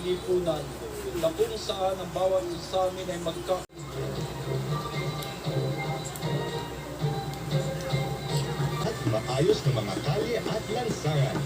lipunan na kung saan ang bawat isa sa amin ay at maayos na mga kalye at lansangan.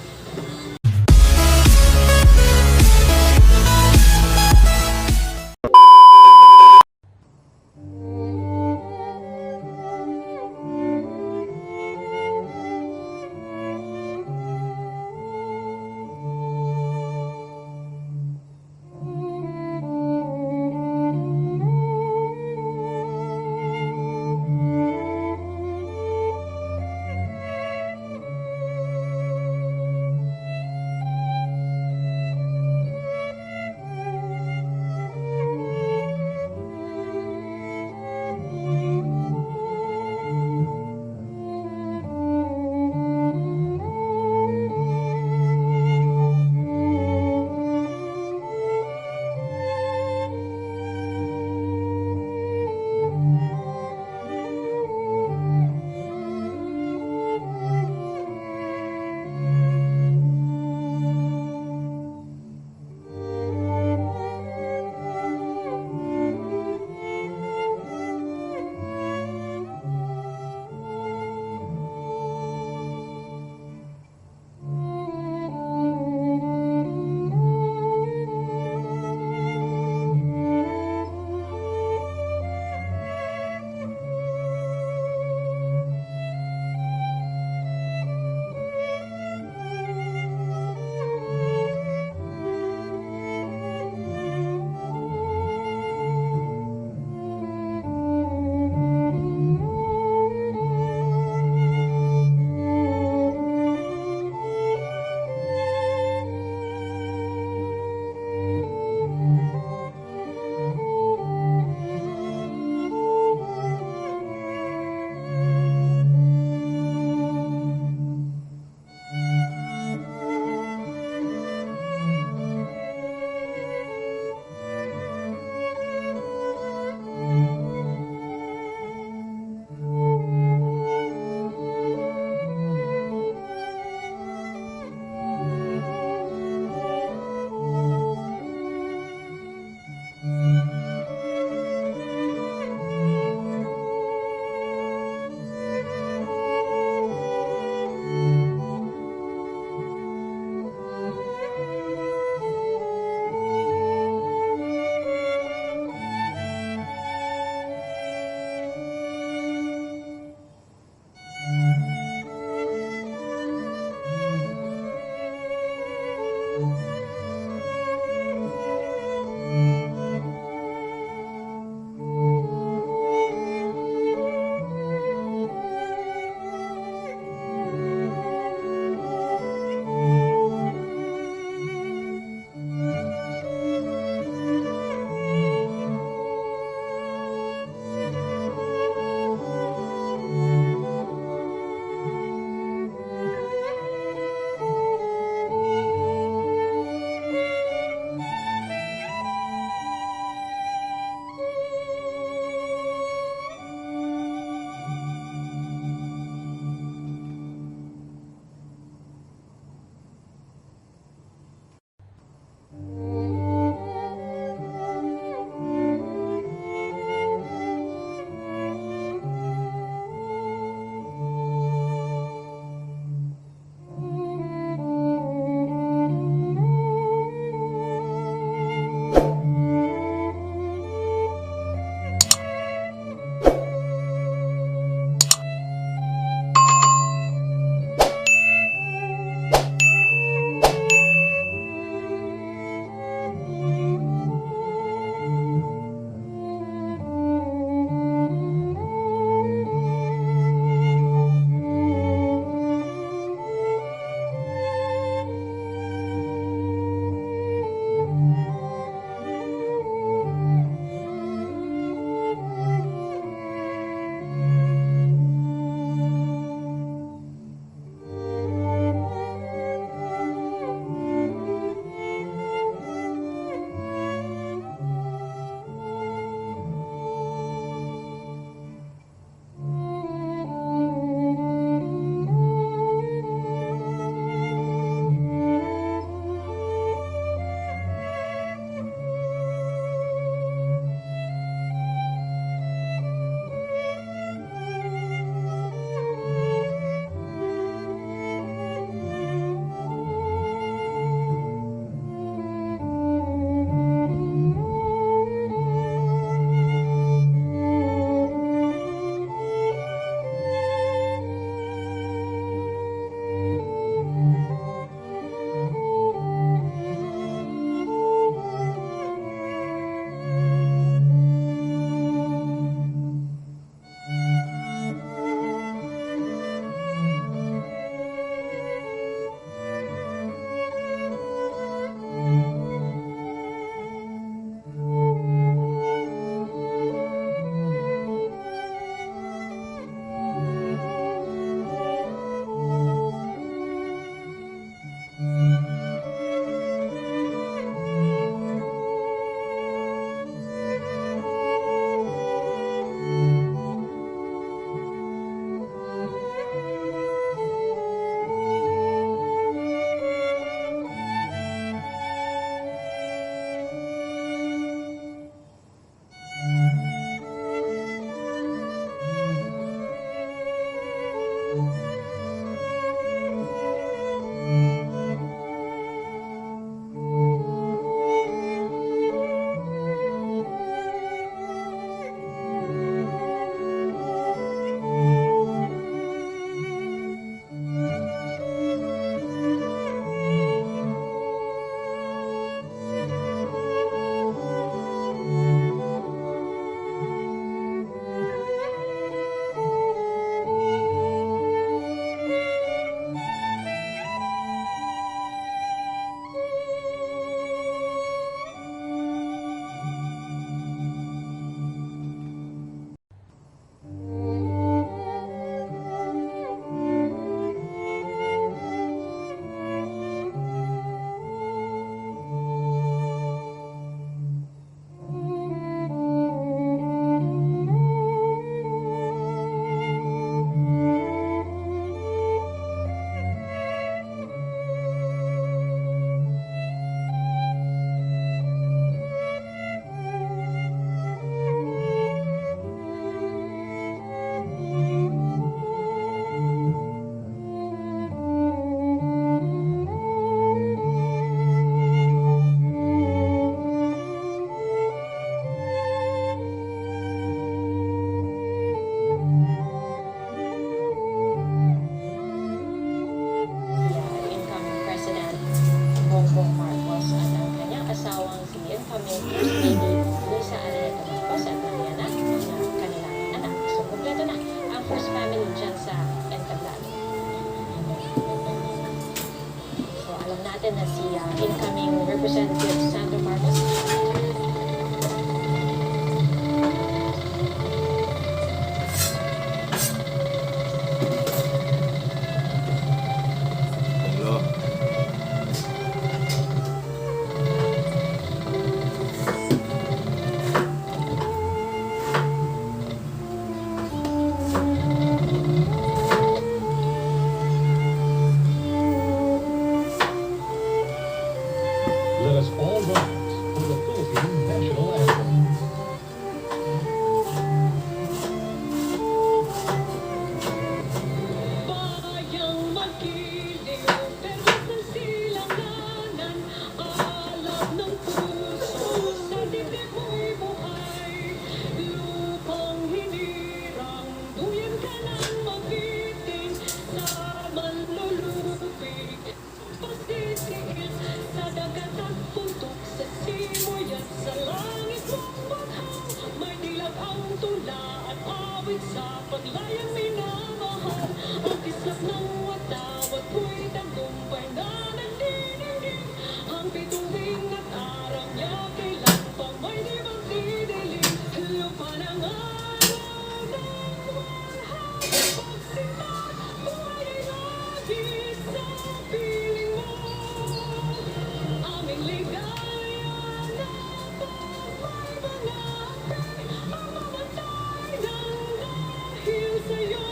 incoming First Lady Lisa Arellano Marcos at Mariana na kanilang anak. So, kompleto na ang first family dyan sa Entablado. So, alam natin na si incoming Representative Sandro Marcos. Let us all rise for the Philippine national anthem. Bayang magiliw, perlas ng silanganan, alab ng puso, sa dibdib mo'y buhay. Lupang hinirang, duyan ka ng mabitin, sa manlulupig. Pasitiis, sa dagat at puntok, sa simoy at sa langit mong baghaw. May dilag ang tula at awit sa paglayang minamahal. Ang kislap ng watawat ko'y tagumpay na nagdinigin. Ang bituin at araw niya kailan pa may di magdidilim. Lupa ng araw ng walhang pagsinta, buhay ay lahit sa piling mo. Aming ligaya na pag may manapit, ang mamatay ng dahil sa'yo.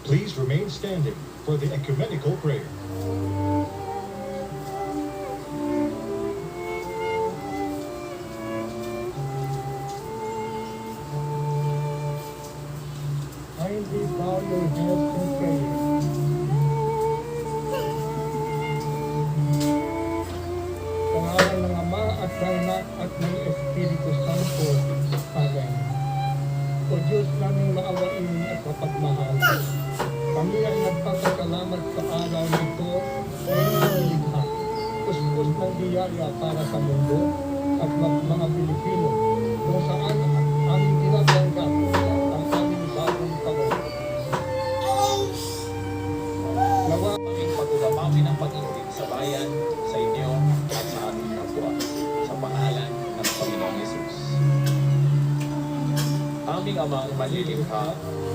Please remain standing for the ecumenical prayer. Kindly bow your heads in prayer. Sa ngalan ng Ama at ng Anak at ng Espiritu Santo. Amen. O Diyos naming maawain at mapagmahal, kami ay nagpapasalamat sa araw nito na iyong nilikha. Puspos ng biyaya para sa mundo at mga Pilipino kung saan aming tinatanggap ang aming bagong taon. Nawa Aming pagdadamami ng pag-ibig sa bayan, sa inyo, at sa aming kapwa. Sa pangalan ng Panginoong Yesus. Aming Amang malilimha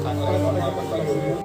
at nagpapagpatuloy.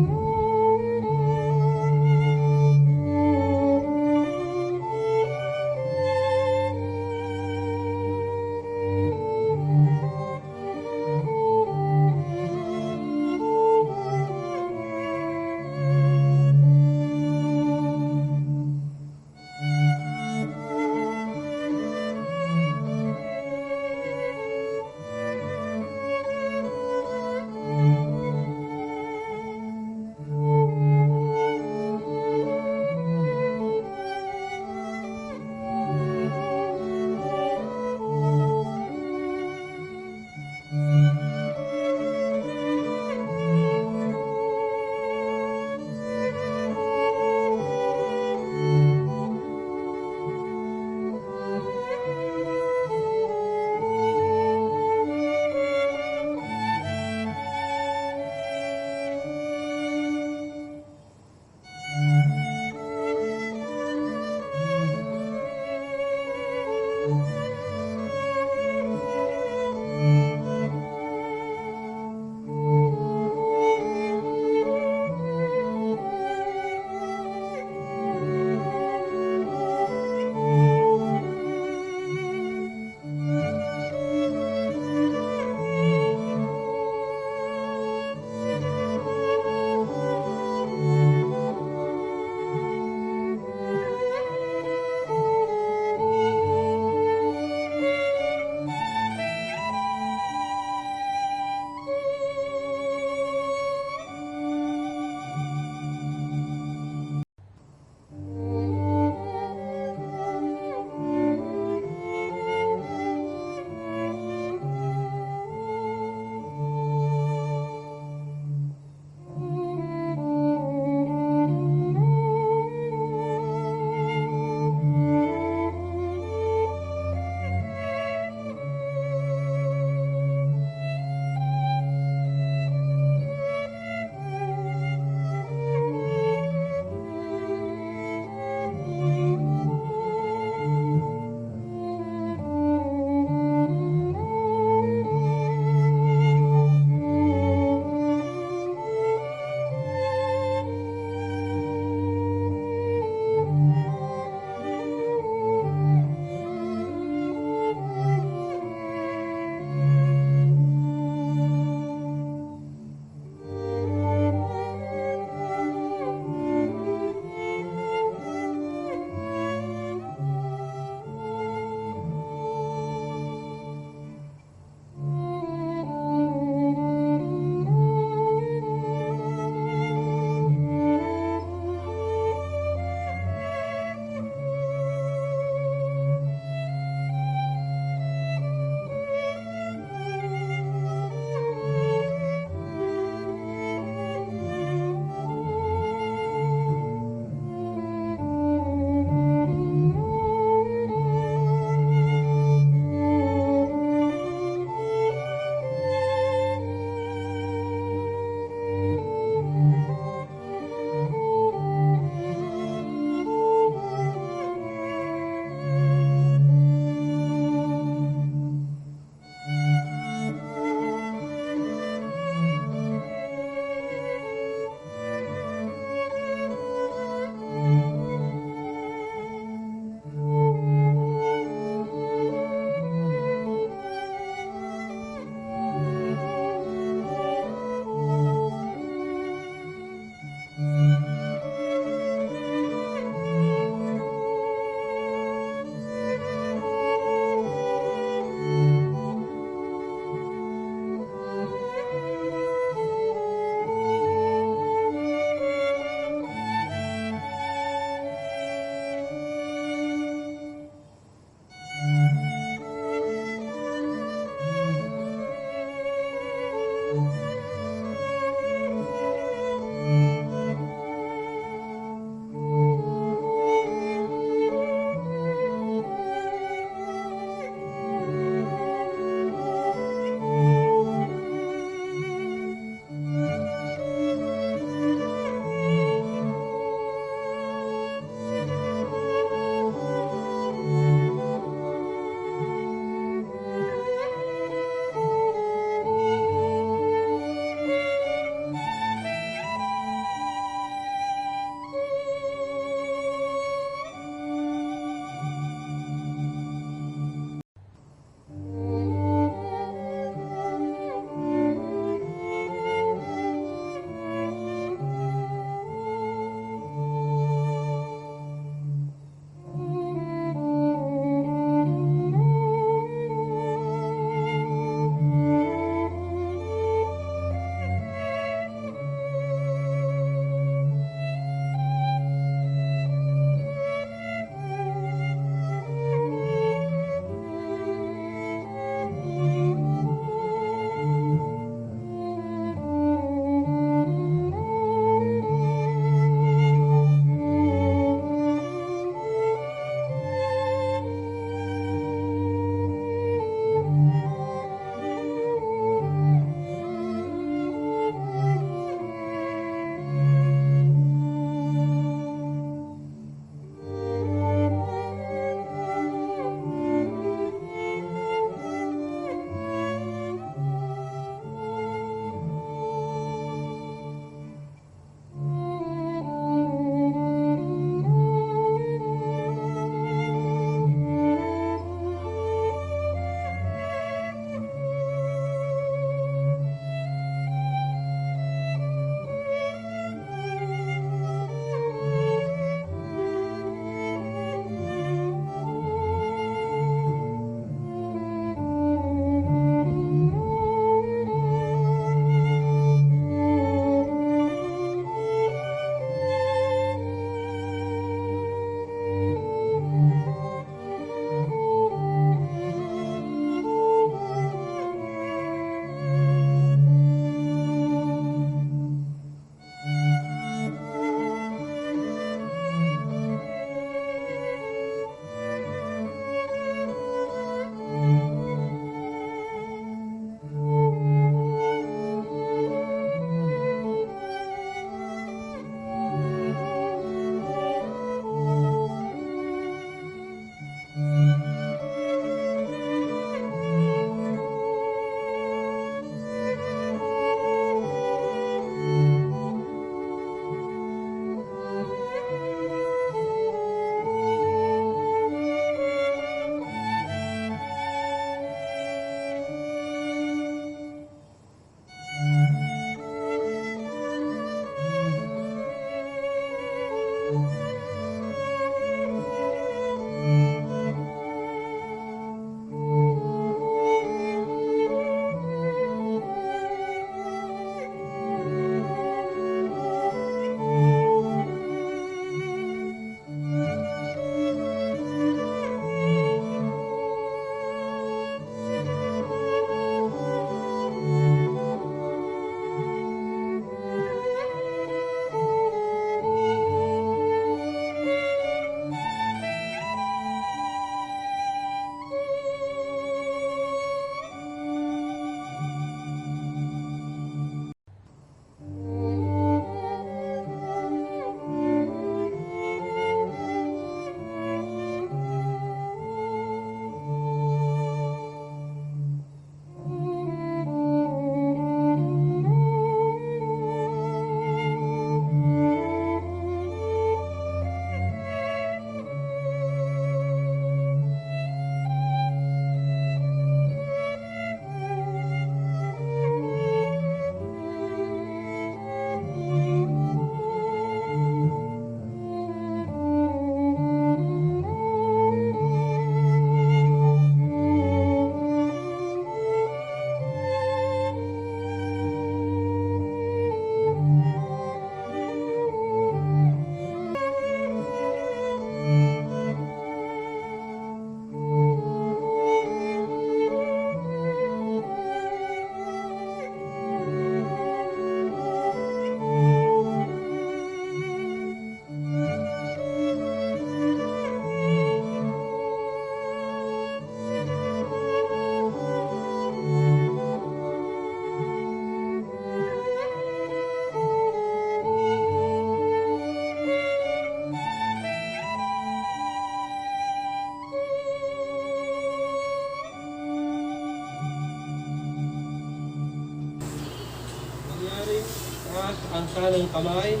itaas ang kanang kamay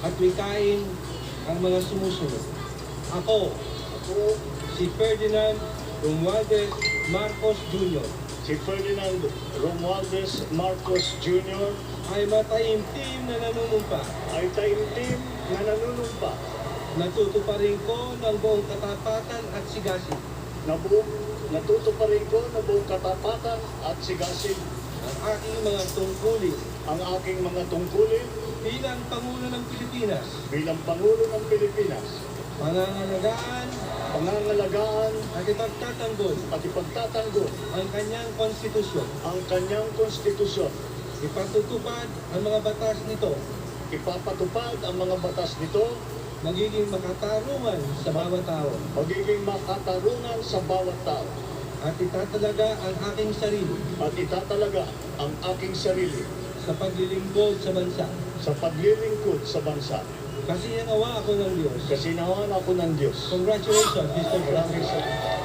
at wikain ang mga sumusunod. Ako, si Ferdinand Romualdez Marcos Jr. Si Ferdinand Romualdez Marcos Jr. ay mataimtim na nanunumpa. ay taimtim na nanunumpa. Natutuparin ko ng buong katapatan at sigasig Natutuparin ko na buong katapatan at sigasig ang aking mga tungkulin ang aking mga tungkulin bilang Pangulo ng Pilipinas, bilang Pangulo ng Pilipinas, pangangalagaan at ipagtatanggol at ipagtatanggol ang kanyang konstitusyon. ang kanyang konstitusyon. Ipatutupad ang mga batas nito, Ipapatupad ang mga batas nito, magiging makatarungan sa bawat tao, magiging makatarungan sa bawat tao, at itatalaga ang aking sarili at itatalaga ang aking sarili sa paglilingkod sa bansa. sa paglilingkod sa bansa. Kasi nawa ako ng Diyos. Kasi nawan ako ng Diyos. Congratulations, Mr. Maraming President. salamat.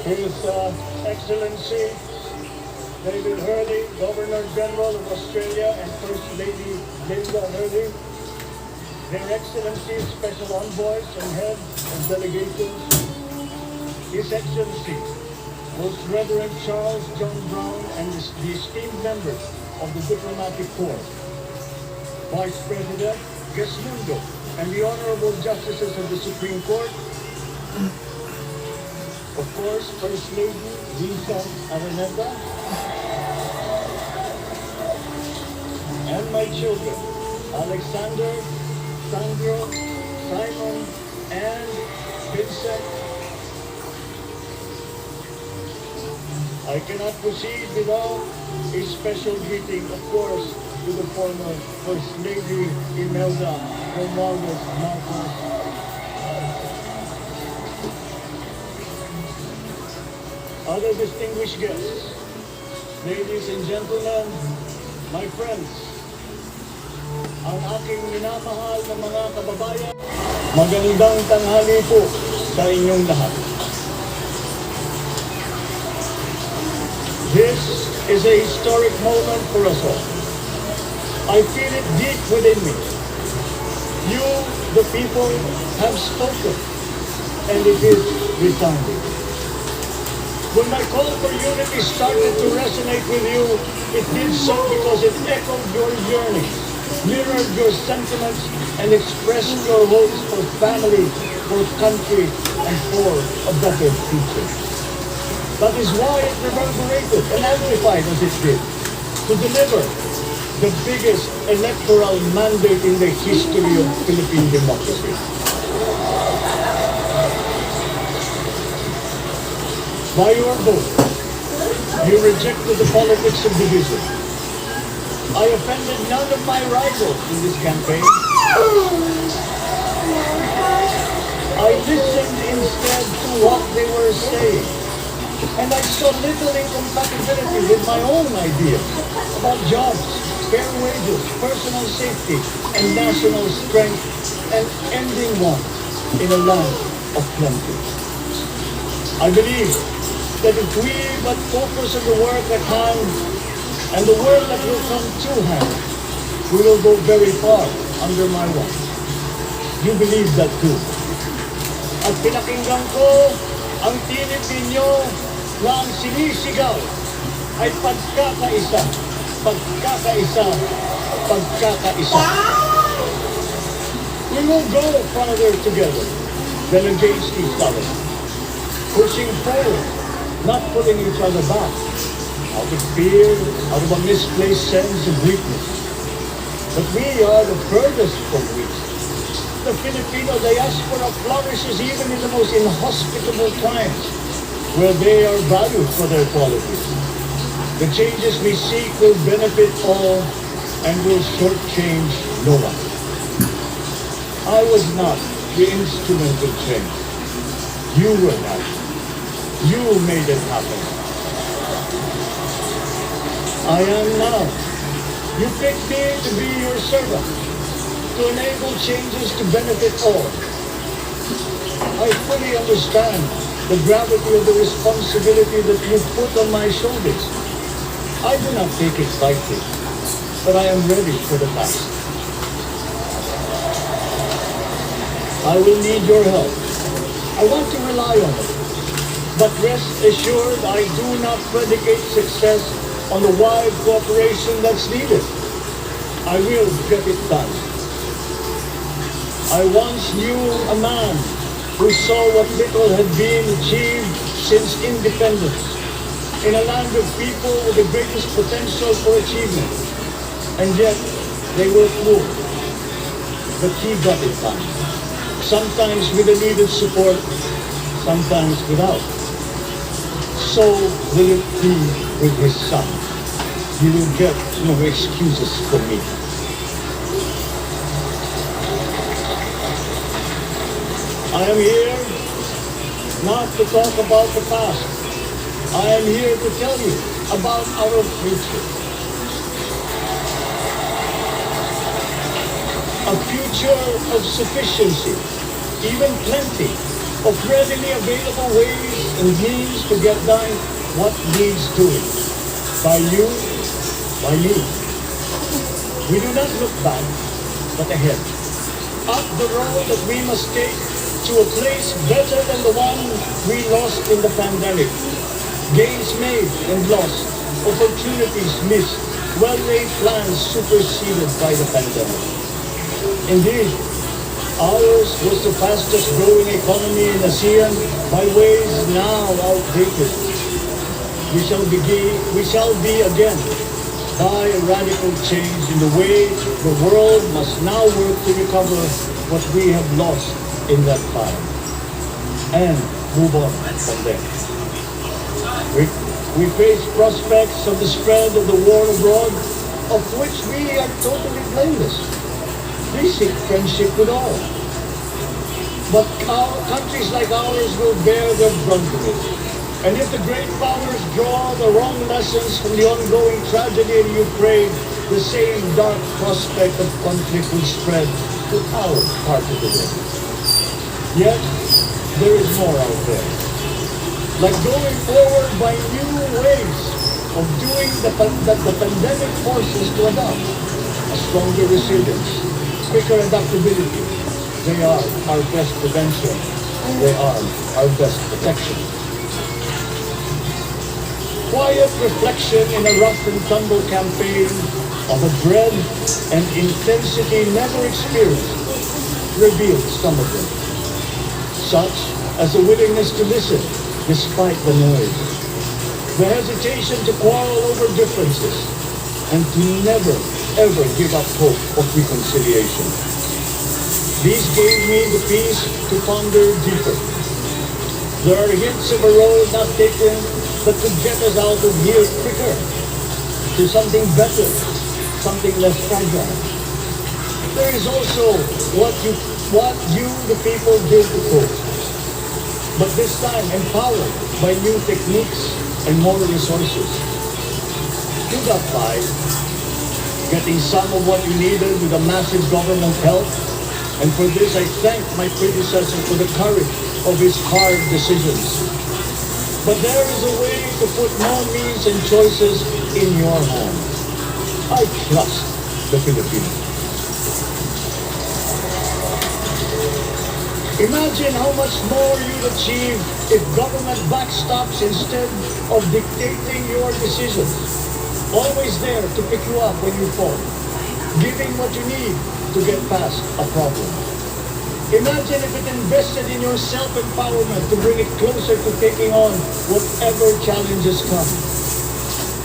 His Excellency David Hurley, Governor General of Australia, and First Lady Linda Hurley, Their Excellencies, Special Envoys and Heads of Delegations, His Excellency, Most Reverend Charles John Brown, and the esteemed members of the Diplomatic Corps, Vice President Gesmundo, and the Honorable Justices of the Supreme Court, of course, First Lady Lisa Araneta, and my children, Alexander, Sandro, Simon, and Vincent. I cannot proceed without a special greeting, of course, to the former First Lady Imelda Romualdez Marcos. Other distinguished guests, ladies and gentlemen, my friends, ang aking minamahal na mga kababayan, magandang tanghali po sa inyong lahat. This is a historic moment for us all. I feel it deep within me. You, the people, have spoken, and it is resounding. When my call for unity started to resonate with you, it did so because it echoed your yearnings, mirrored your sentiments, and expressed your hopes for family, for country, and for a better future. That is why it reverberated and amplified as it did, to deliver the biggest electoral mandate in the history of Philippine democracy. By your vote, you rejected the politics of division. I offended none of my rivals in this campaign. I listened instead to what they were saying, and I saw little incompatibility with my own ideas about jobs, fair wages, personal safety, and national strength, and ending one in a land of plenty. I believe that if we but focus on the work at hand and the work that will come to hand, we will go very far under my watch. You believe that too. At pinakinggan ko ang tinig ninyo na ang sinisigaw ay pagkakaisa, pagkakaisa, pagkakaisa. We will go farther together than against each other, pushing forward, not pulling each other back, out of fear, out of a misplaced sense of weakness. But we are the furthest from weak. The Filipino diaspora flourishes even in the most inhospitable times, where they are valued for their qualities. The changes we seek will benefit all and will shortchange no one. I was not the instrument of change. You were not. You made it happen. I am now. You picked me to be your servant, to enable changes to benefit all. I fully understand the gravity of the responsibility that you put on my shoulders. I do not take it lightly, but I am ready for the task. I will need your help. I want to rely on it. But rest assured, I do not predicate success on the wide cooperation that's needed. I will get it done. I once knew a man who saw what little had been achieved since independence in a land of people with the greatest potential for achievement. And yet, they were poor. But he got it done. Sometimes with the needed support, sometimes without. So will it be with his son. You will get no excuses from me. I am here not to talk about the past. I am here to tell you about our future. A future of sufficiency, even plenty, of readily available ways and means to get done what needs doing. By you, by me. We do not look back, but ahead. Up the road that we must take to a place better than the one we lost in the pandemic. Gains made and lost, opportunities missed, well-laid plans superseded by the pandemic. Indeed, ours was the fastest growing economy in ASEAN by ways now outdated. We shall be again by a radical change in the way the world must now work to recover what we have lost in that time and move on from there. We face prospects of the spread of the war abroad, of which we are totally blameless. We seek friendship with all. But countries like ours will bear the brunt of it. And if the great powers draw the wrong lessons from the ongoing tragedy in Ukraine, the same dark prospect of conflict will spread to our part of the world. Yet, there is more out there. Like going forward by new ways of doing that the pandemic forces to adopt. A stronger resilience, quicker adaptability. They are our best prevention. They are our best protection. Quiet reflection in a rough and tumble campaign of a dread and intensity never experienced revealed some of them, such as a willingness to listen despite the noise, the hesitation to quarrel over differences, and to never ever give up hope of reconciliation. These gave me the peace to ponder deeper. There are hints of a road not taken that could get us out of here quicker, to something better, something less fragile. There is also what you, the people, did before, but this time empowered by new techniques and more resources. You got by, getting some of what you needed with a massive government help, and for this I thank my predecessor for the courage of his hard decisions. But there is a way to put more means and choices in your hands. I trust the Philippines. Imagine how much more you'd achieve if government backstops instead of dictating your decisions. Always there to pick you up when you fall, giving what you need to get past a problem. Imagine if it invested in your self-empowerment to bring it closer to taking on whatever challenges come.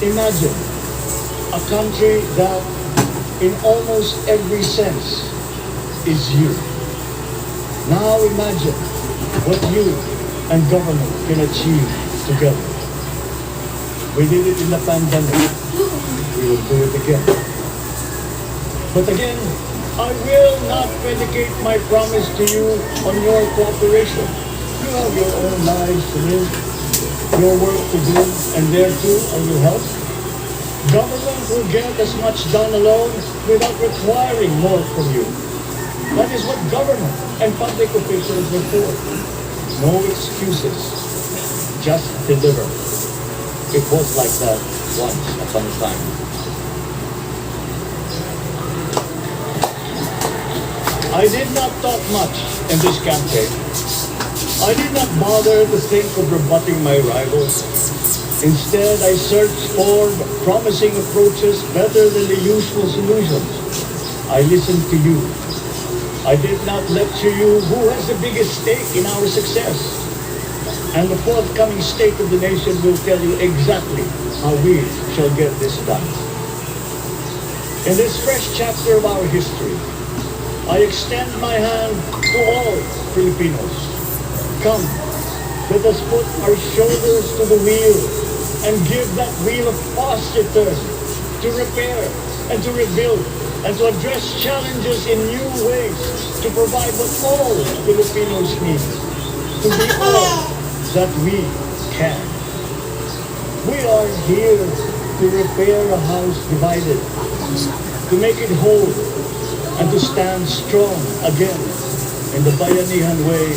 Imagine a country that, in almost every sense, is you. Now imagine what you and government can achieve together. We did it in the pandemic. We will do it again. But again, I will not predicate my promise to you on your cooperation. You have your own lives to live, your work to do, and there too I will help. Government will get as much done alone without requiring more from you. That is what government and public officials are for. No excuses, just deliver. It was like that once upon a time. I did not talk much in this campaign. I did not bother to think of rebutting my rivals. Instead, I searched for promising approaches better than the usual solutions. I listened to you. I did not lecture you who has the biggest stake in our success. And the forthcoming State of the Nation will tell you exactly how we shall get this done. In this fresh chapter of our history, I extend my hand to all Filipinos. Come, let us put our shoulders to the wheel and give that wheel a positive turn to repair and to rebuild and to address challenges in new ways to provide what all Filipinos need, to be all that we can. We are here to repair a house divided, to make it whole, and to stand strong again. in the Bayanihan way,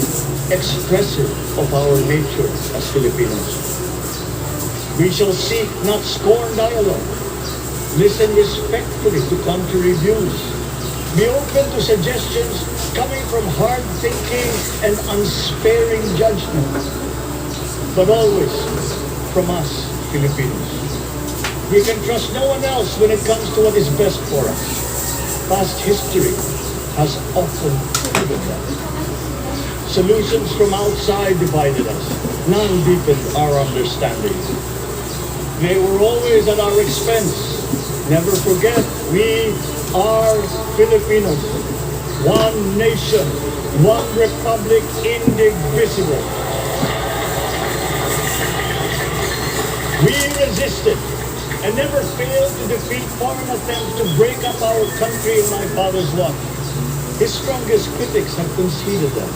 expressive of our nature as Filipinos. We shall seek, not scorn dialogue. Listen respectfully to contrary views. Be open to suggestions coming from hard thinking and unsparing judgment. But always from us, Filipinos. We can trust no one else when it comes to what is best for us. Past history has often proven that. Solutions from outside divided us. None deepened our understanding. They were always at our expense. Never forget, we are Filipinos. One nation, one republic, indivisible. We resisted and never failed to defeat foreign attempts to break up our country in my father's watch. His strongest critics have conceded that.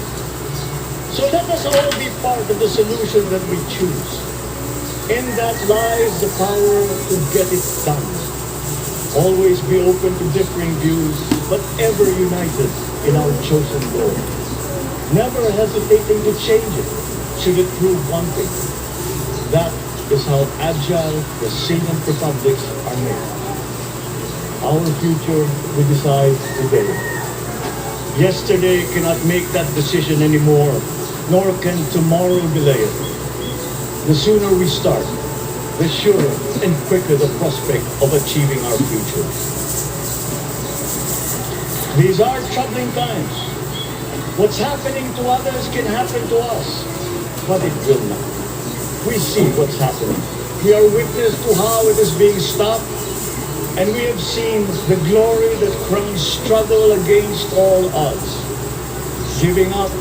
So let us all be part of the solution that we choose. In that lies the power to get it done. Always be open to differing views, but ever united in our chosen goal. Never hesitating to change it, should it prove wanting. That is how agile, resilient republics are made. Our future we decide today. Yesterday cannot make that decision anymore, nor can tomorrow delay it. The sooner we start, the surer and quicker the prospect of achieving our future. These are troubling times. What's happening to others can happen to us, but it will not. We see what's happening. We are witness to how it is being stopped, and we have seen the glory that crowns struggle against all odds. Giving up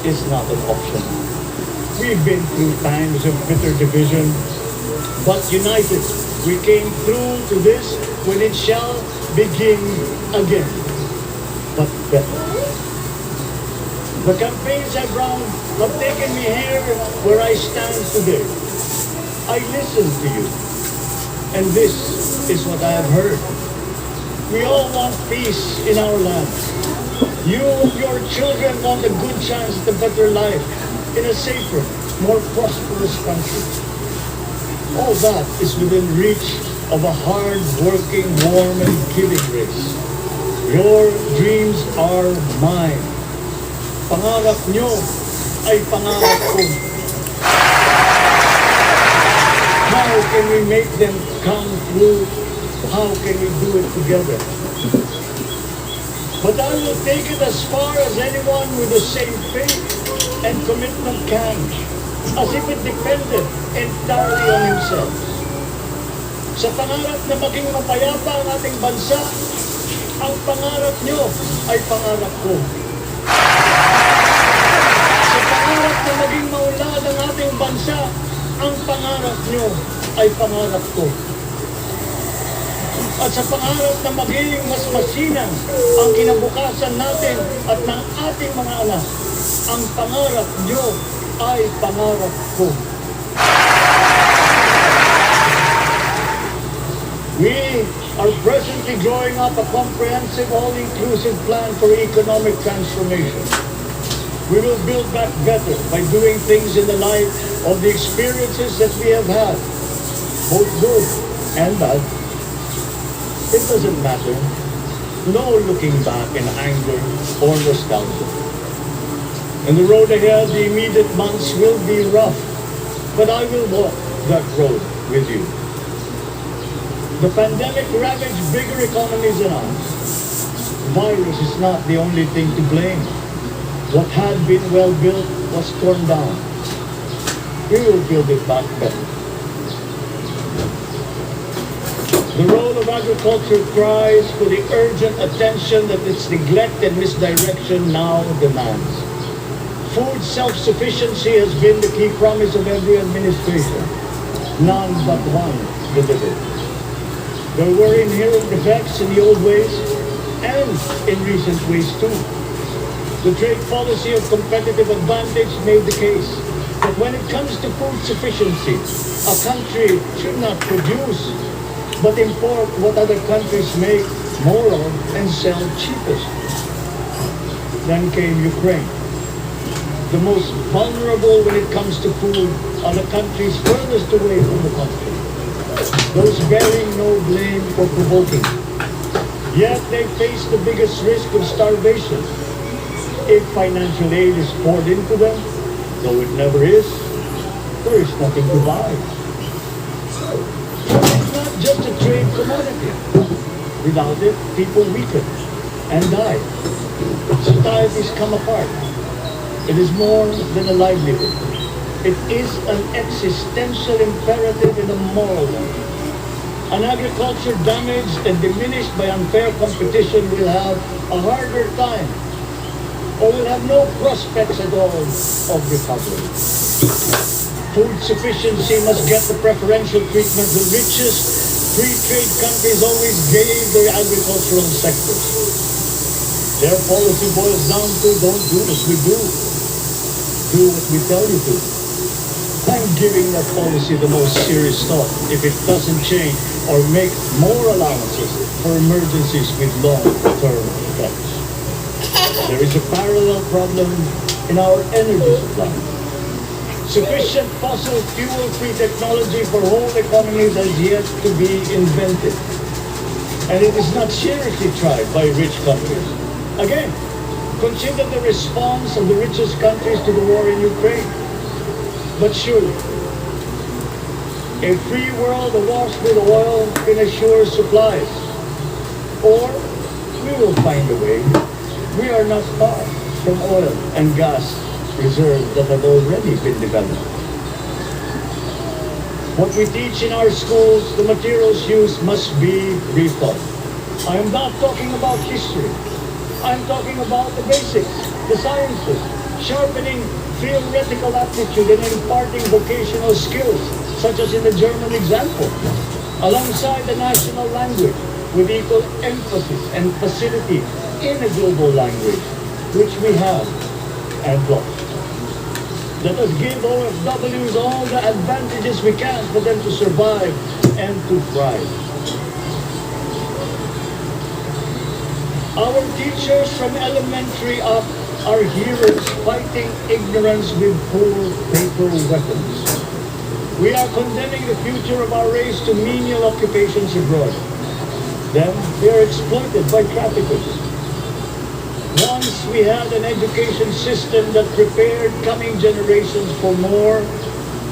is not an option. We've been through times of bitter division, but united, we came through to this when it shall begin again, but better. The campaigns have taken me here where I stand today. I listened to you, and this is what I have heard. We all want peace in our land. You and your children want a good chance at a better life in a safer, more prosperous country. All that is within reach of a hard-working, warm and giving race. Your dreams are mine. Pangarap nyo ay pangarap ko. How can we make them come true? How can we do it together? But I will take it as far as anyone with the same faith and commitment can, as if it depended entirely on himself. Sa pangarap na maging mapayapa ang ating bansa, ang pangarap nyo ay pangarap ko. Sa pangarap na maging maunlad ang ating bansa, ang pangarap nyo ay pangarap ko. At sa pangarap na maging mas masinang ang kinabukasan natin at ng ating mga anak, ang pangarap nyo ay pangarap ko. We are presently drawing up a comprehensive, all-inclusive plan for economic transformation. We will build back better by doing things in the light of the experiences that we have had, both good and bad. It doesn't matter. No looking back in anger or nostalgia. In the road ahead, the immediate months will be rough, but I will walk that road with you. The pandemic ravaged bigger economies than ours. The virus is not the only thing to blame. What had been well built was torn down. We will build it back better. The role of agriculture cries for the urgent attention that its neglect and misdirection now demands. Food self-sufficiency has been the key promise of every administration. None but one delivered. There were inherent defects in the old ways and in recent ways too. The trade policy of competitive advantage made the case that when it comes to food sufficiency, a country should not produce but import what other countries make more of and sell cheapest. Then came Ukraine. The most vulnerable when it comes to food are the countries furthest away from the conflict, those bearing no blame for provoking. Yet they face the biggest risk of starvation. If financial aid is poured into them, though it never is, there is nothing to buy. It's not just a trade commodity. Without it, people weaken and die. Societies come apart. It is more than a livelihood. It is an existential imperative and a moral one. An agriculture damaged and diminished by unfair competition will have a harder time, or will have no prospects at all of recovery. Food sufficiency must get the preferential treatment the richest free trade countries always gave their agricultural sectors. Their policy boils down to don't do as we do. Do what we tell you to. I'm giving that policy the most serious thought if it doesn't change or make more allowances for emergencies with long-term effects. There is a parallel problem in our energy supply. Sufficient fossil fuel-free technology for whole economies has yet to be invented. And it is not seriously tried by rich countries. Again, consider the response of the richest countries to the war in Ukraine. But surely, a free world awash with oil can assure supplies. Or we will find a way. We are not far from oil and gas reserves that have already been developed. What we teach in our schools, the materials used must be rethought. I am not talking about history. I'm talking about the basics, the sciences, sharpening theoretical aptitude and imparting vocational skills, such as in the German example, alongside the national language, with equal emphasis and facility in a global language, which we have and lost. Let us give OFWs all the advantages we can for them to survive and to thrive. Our teachers from elementary up are heroes fighting ignorance with poor paper weapons. We are condemning the future of our race to menial occupations abroad. Then they are exploited by traffickers. Once we had an education system that prepared coming generations for more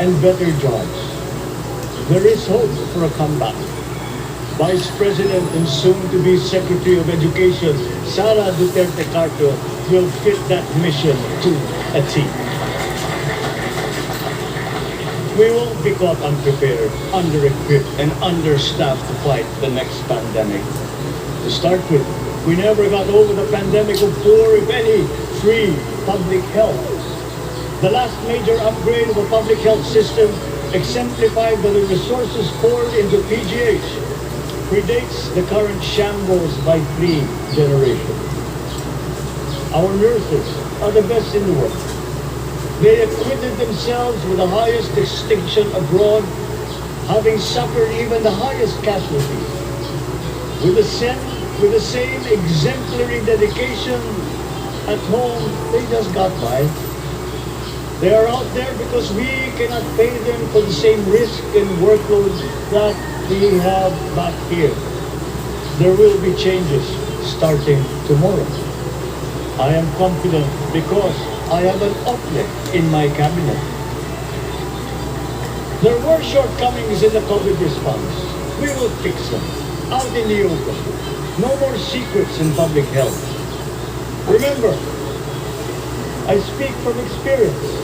and better jobs. There is hope for a comeback. Vice President and soon-to-be Secretary of Education, Sara Duterte-Ctto, will fit that mission to a T. We won't be caught unprepared, under-equipped, and understaffed to fight the next pandemic. To start with, we never got over the pandemic of poor, if any, free public health. The last major upgrade of a public health system, exemplified by the resources poured into PGH, predates the current shambles by 3 generations. Our nurses are the best in the world. They acquitted themselves with the highest distinction abroad, having suffered even the highest casualties. With the same exemplary dedication at home, they just got by. They are out there because we cannot pay them for the same risk and workload that we have back here. There will be changes starting tomorrow. I am confident because I have an uplift in my cabinet. There were shortcomings in the COVID response. We will fix them out in the open. No more secrets in public health. Remember, I speak from experience.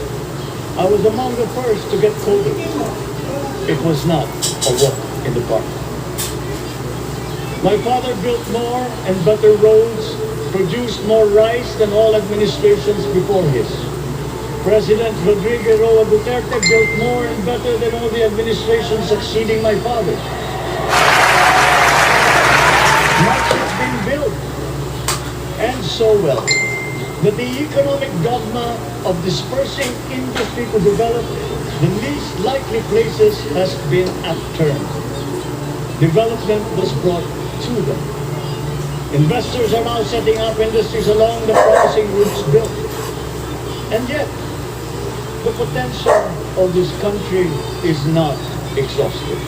I was among the first to get COVID. It was not a walk in the park. My father built more and better roads, produced more rice than all administrations before his. President Rodrigo Roa Duterte built more and better than all the administrations succeeding my father. Much has been built, and so well, that the economic dogma of dispersing industry to develop the least likely places has been upturned. Development was brought to them. Investors are now setting up industries along the promising routes built. And yet, the potential of this country is not exhausted.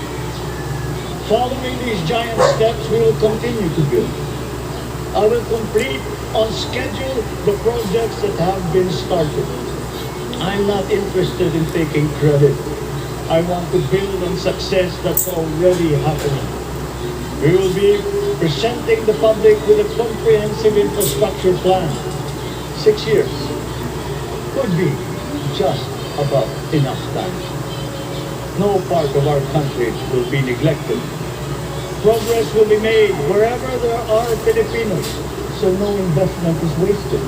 Following these giant steps, we will continue to build. I will complete on schedule the projects that have been started. I'm not interested in taking credit. I want to build on success that's already happening. We will be presenting the public with a comprehensive infrastructure plan. 6 years could be just about enough time. No part of our country will be neglected. Progress will be made wherever there are Filipinos, so no investment is wasted.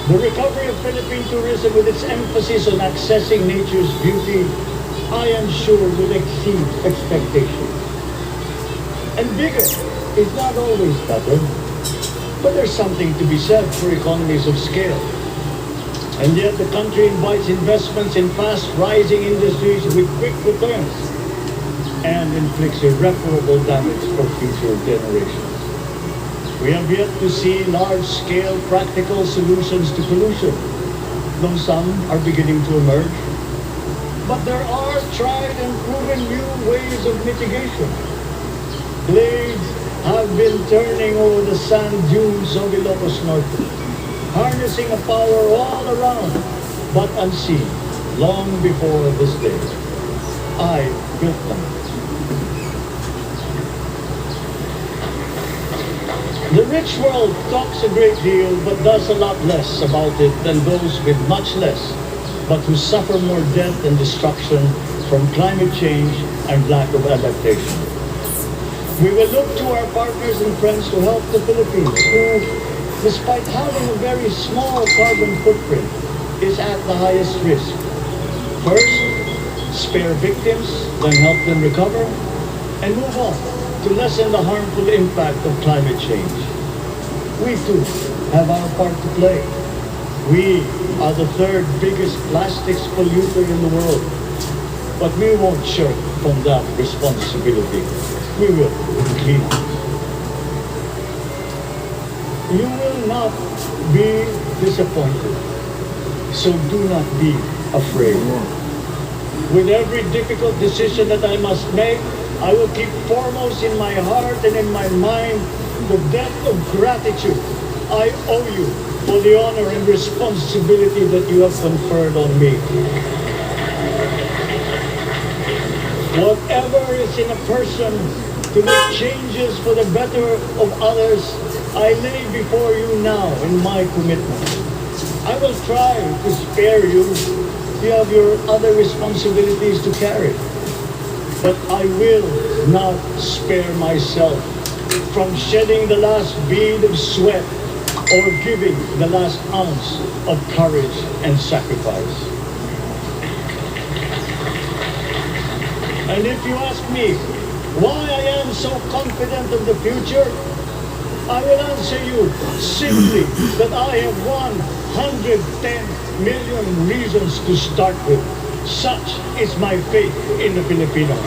The recovery of Philippine tourism with its emphasis on accessing nature's beauty, I am sure will exceed expectations. And bigger is not always better, but there's something to be said for economies of scale. And yet the country invites investments in fast-rising industries with quick returns and inflicts irreparable damage for future generations. We have yet to see large-scale practical solutions to pollution, though some are beginning to emerge. But there are tried and proven new ways of mitigation. Blades have been turning over the sand dunes of Ilocos Norte, harnessing a power all around, but unseen, long before this day. I built them. The rich world talks a great deal, but does a lot less about it than those with much less, but who suffer more death and destruction from climate change and lack of adaptation. We will look to our partners and friends to help the Philippines, who, despite having a very small carbon footprint, is at the highest risk. First, spare victims, then help them recover, and move on to lessen the harmful impact of climate change. We too have our part to play. We are the third biggest plastics polluter in the world, but we won't shirk from that responsibility. We will clean up. You will not be disappointed, so do not be afraid. With every difficult decision that I must make, I will keep foremost in my heart and in my mind the debt of gratitude I owe you for the honor and responsibility that you have conferred on me. Whatever is in a person to make changes for the better of others, I lay before you now in my commitment. I will try to spare you. You have your other responsibilities to carry. But I will not spare myself from shedding the last bead of sweat or giving the last ounce of courage and sacrifice. And if you ask me why I am so confident of the future, I will answer you simply that I have 110 million reasons to start with. Such is my faith in the Filipinos.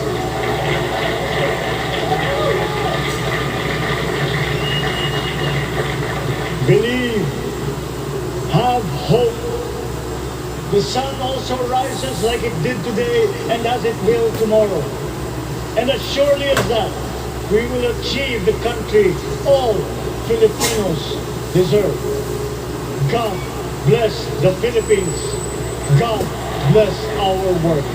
Believe, have hope. The sun also rises like it did today and as it will tomorrow. And as surely as that, we will achieve the country all Filipinos deserve. God bless the Philippines. God bless our work.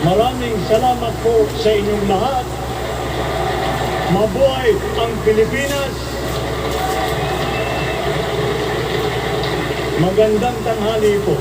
Maraming salamat po sa inyong lahat. Mabuhay ang Pilipinas. Magandang tanghali po.